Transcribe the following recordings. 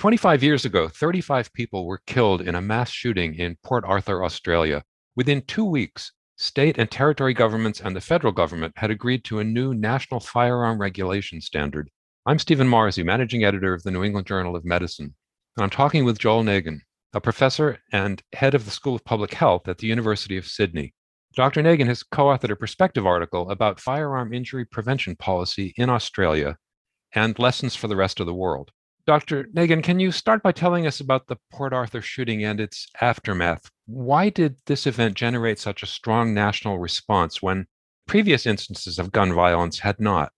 25 years ago, 35 people were killed in a mass shooting in Port Arthur, Australia. Within 2 weeks, state and territory governments and the federal government had agreed to a new national firearm regulation standard. I'm Stephen Morrissey, managing editor of the New England Journal of Medicine, and I'm talking with Joel Nagin, a professor and head of the School of Public Health at the University of Sydney. Dr. Nagin has co-authored a perspective article about firearm injury prevention policy in Australia and lessons for the rest of the world. Dr. Nagin, can you start by telling us about the Port Arthur shooting and its aftermath? Why did this event generate such a strong national response when previous instances of gun violence had not?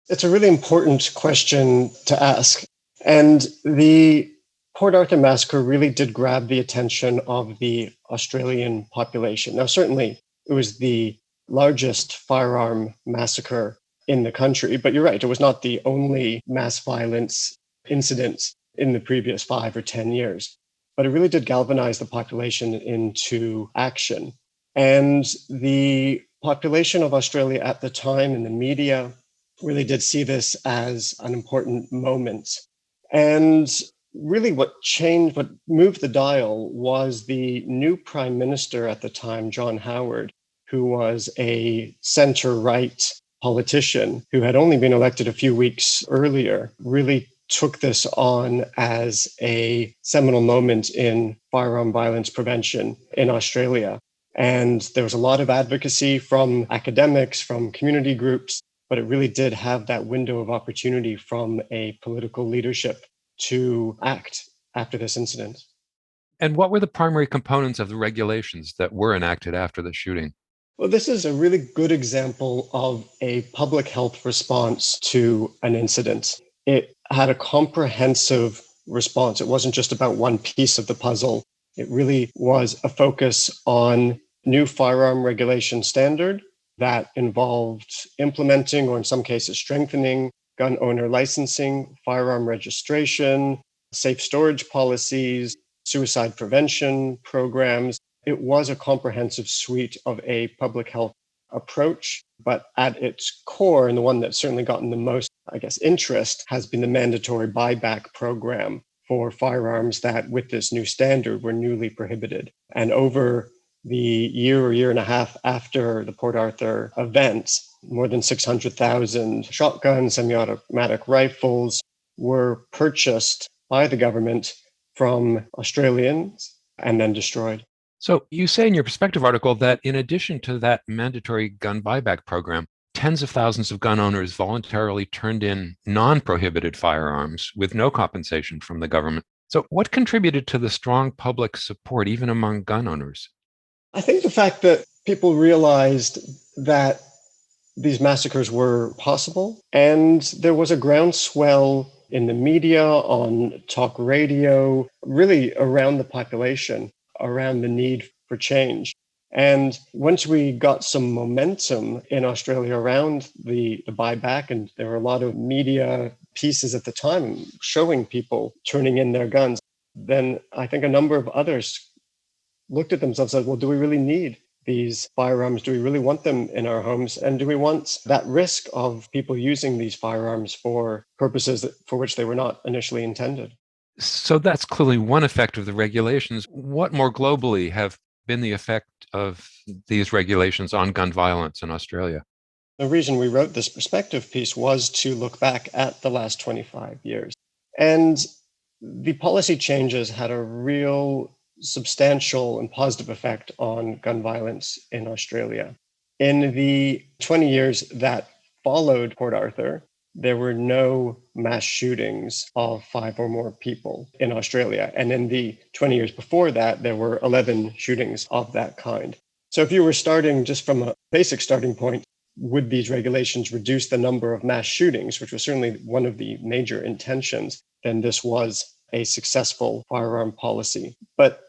It's a really important question to ask. And the Port Arthur massacre really did grab the attention of the Australian population. Now, certainly, it was the largest firearm massacre in the country, but you're right, it was not the only mass violence incidents in the previous 5 or 10 years. But it really did galvanize the population into action. And the population of Australia at the time and the media really did see this as an important moment. And really what moved the dial was the new prime minister at the time, John Howard, who was a center-right politician who had only been elected a few weeks earlier, really took this on as a seminal moment in firearm violence prevention in Australia. And there was a lot of advocacy from academics, from community groups, but it really did have that window of opportunity from a political leadership to act after this incident. And what were the primary components of the regulations that were enacted after the shooting? Well, this is a really good example of a public health response to an incident. It had a comprehensive response. It wasn't just about one piece of the puzzle. It really was a focus on new firearm regulation standard that involved implementing, or in some cases strengthening, gun owner licensing, firearm registration, safe storage policies, suicide prevention programs. It was a comprehensive suite of a public health approach, but at its core, and the one that's certainly gotten the most, interest, has been the mandatory buyback program for firearms that, with this new standard, were newly prohibited. And over the year or year and a half after the Port Arthur event, more than 600,000 shotguns, semi-automatic rifles were purchased by the government from Australians and then destroyed. So you say in your perspective article that in addition to that mandatory gun buyback program, tens of thousands of gun owners voluntarily turned in non-prohibited firearms with no compensation from the government. So what contributed to the strong public support even among gun owners? I think the fact that people realized that these massacres were possible, and there was a groundswell in the media, on talk radio, really around the population, around the need for change. And once we got some momentum in Australia around the buyback, and there were a lot of media pieces at the time showing people turning in their guns, then I think a number of others looked at themselves and said, well, do we really need these firearms? Do we really want them in our homes? And do we want that risk of people using these firearms for purposes for which they were not initially intended? So that's clearly one effect of the regulations. What more globally have been the effect of these regulations on gun violence in Australia? The reason we wrote this perspective piece was to look back at the last 25 years. And the policy changes had a real substantial and positive effect on gun violence in Australia. In the 20 years that followed Port Arthur, there were no mass shootings of 5 or more people in Australia. And in the 20 years before that, there were 11 shootings of that kind. So if you were starting just from a basic starting point, would these regulations reduce the number of mass shootings, which was certainly one of the major intentions, then this was a successful firearm policy. But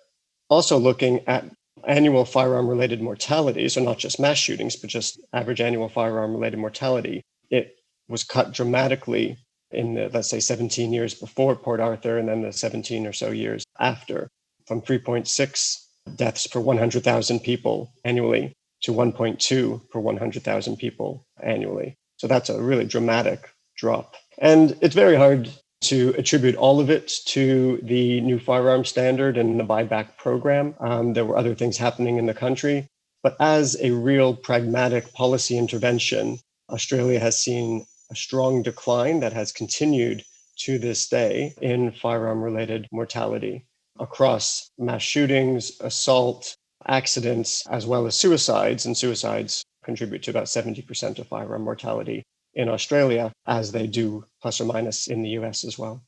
also looking at annual firearm-related mortality, so not just mass shootings, but just average annual firearm-related mortality, it was cut dramatically in the, let's say, 17 years before Port Arthur and then the 17 or so years after, from 3.6 deaths per 100,000 people annually to 1.2 per 100,000 people annually. So that's a really dramatic drop. And it's very hard to attribute all of it to the new firearm standard and the buyback program. There were other things happening in the country. But as a real pragmatic policy intervention, Australia has seen a strong decline that has continued to this day in firearm-related mortality across mass shootings, assault, accidents, as well as suicides. And suicides contribute to about 70% of firearm mortality in Australia, as they do plus or minus in the US as well.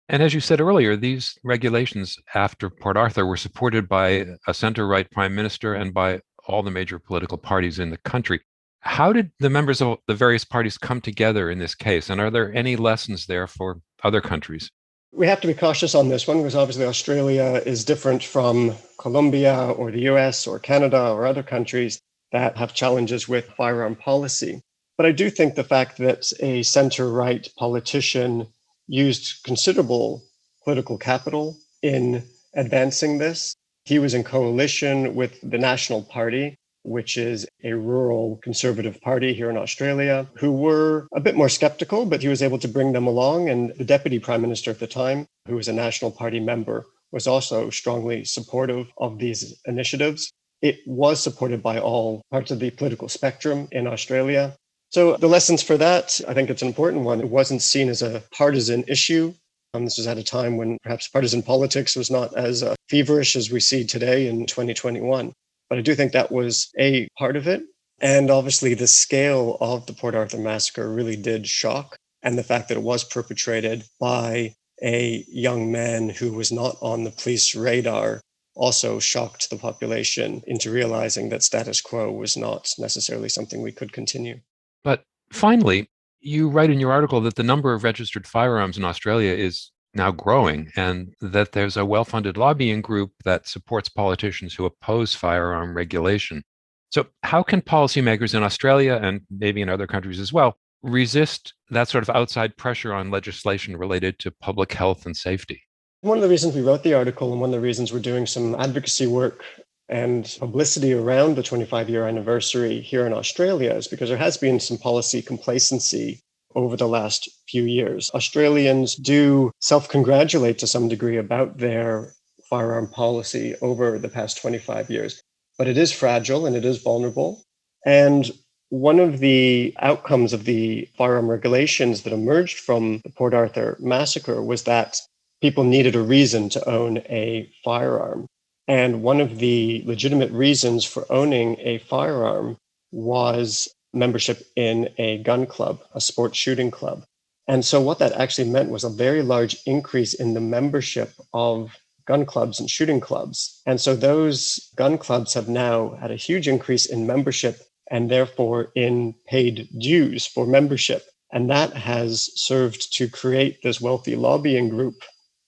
And as you said earlier, these regulations after Port Arthur were supported by a center-right prime minister and by all the major political parties in the country. How did the members of the various parties come together in this case? And are there any lessons there for other countries? We have to be cautious on this one because obviously Australia is different from Colombia or the US or Canada or other countries that have challenges with firearm policy. But I do think the fact that a center-right politician used considerable political capital in advancing this. He was in coalition with the National Party, which is a rural conservative party here in Australia, who were a bit more skeptical, but he was able to bring them along. And the deputy prime minister at the time, who was a National Party member, was also strongly supportive of these initiatives. It was supported by all parts of the political spectrum in Australia. So the lessons for that, I think it's an important one. It wasn't seen as a partisan issue. This was at a time when perhaps partisan politics was not as feverish as we see today in 2021. But I do think that was a part of it. And obviously the scale of the Port Arthur massacre really did shock. And the fact that it was perpetrated by a young man who was not on the police radar also shocked the population into realizing that status quo was not necessarily something we could continue. But finally, you write in your article that the number of registered firearms in Australia is now growing and that there's a well-funded lobbying group that supports politicians who oppose firearm regulation. So how can policymakers in Australia and maybe in other countries as well resist that sort of outside pressure on legislation related to public health and safety? One of the reasons we wrote the article and one of the reasons we're doing some advocacy work and publicity around the 25-year anniversary here in Australia is because there has been some policy complacency over the last few years. Australians do self-congratulate to some degree about their firearm policy over the past 25 years, but it is fragile and it is vulnerable. And one of the outcomes of the firearm regulations that emerged from the Port Arthur massacre was that people needed a reason to own a firearm. And one of the legitimate reasons for owning a firearm was membership in a gun club, a sports shooting club. And so what that actually meant was a very large increase in the membership of gun clubs and shooting clubs. And so those gun clubs have now had a huge increase in membership and therefore in paid dues for membership. And that has served to create this wealthy lobbying group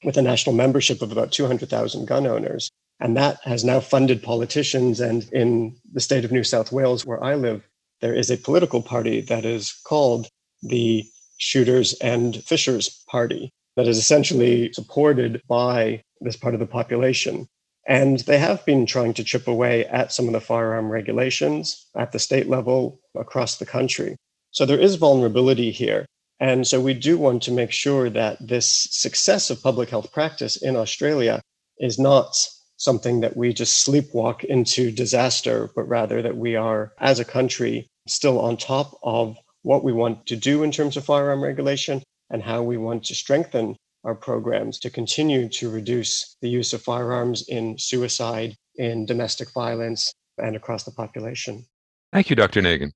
with a national membership of about 200,000 gun owners. And that has now funded politicians. And in the state of New South Wales, where I live, there is a political party that is called the Shooters and Fishers Party that is essentially supported by this part of the population. And they have been trying to chip away at some of the firearm regulations at the state level across the country. So there is vulnerability here. And so we do want to make sure that this success of public health practice in Australia is not something that we just sleepwalk into disaster, but rather that we are, as a country, still on top of what we want to do in terms of firearm regulation and how we want to strengthen our programs to continue to reduce the use of firearms in suicide, in domestic violence, and across the population. Thank you, Dr. Nagin.